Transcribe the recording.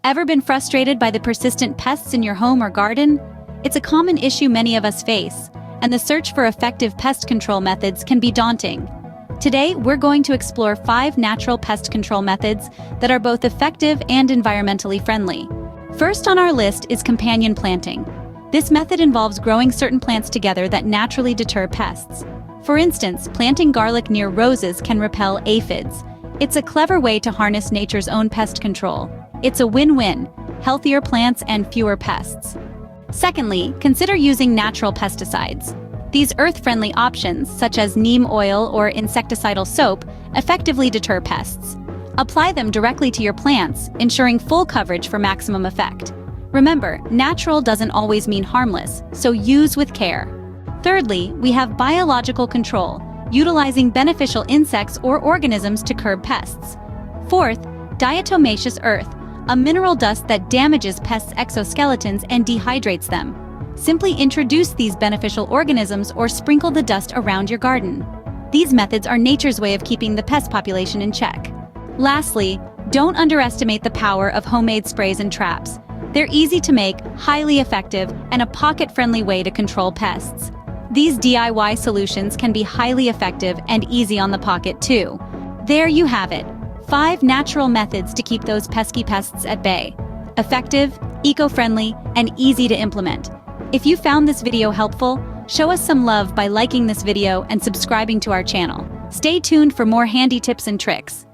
Ever been frustrated by the persistent pests in your home or garden? It's a common issue many of us face, and the search for effective pest control methods can be daunting. Today, we're going to explore 5 natural pest control methods that are both effective and environmentally friendly. First on our list is companion planting. This method involves growing certain plants together that naturally deter pests. For instance, planting garlic near roses can repel aphids. It's a clever way to harness nature's own pest control. It's a win-win: healthier plants and fewer pests. Secondly, consider using natural pesticides. These earth-friendly options, such as neem oil or insecticidal soap, effectively deter pests. Apply them directly to your plants, ensuring full coverage for maximum effect. Remember, natural doesn't always mean harmless, so use with care. Thirdly, we have biological control, utilizing beneficial insects or organisms to curb pests. Fourth, diatomaceous earth, a mineral dust that damages pests' exoskeletons and dehydrates them. Simply introduce these beneficial organisms or sprinkle the dust around your garden. These methods are nature's way of keeping the pest population in check. Lastly, don't underestimate the power of homemade sprays and traps. They're easy to make, highly effective, and a pocket-friendly way to control pests. These DIY solutions can be highly effective and easy on the pocket too. There you have it, 5 natural methods to keep those pesky pests at bay. Effective, eco-friendly, and easy to implement. If you found this video helpful, show us some love by liking this video and subscribing to our channel. Stay tuned for more handy tips and tricks.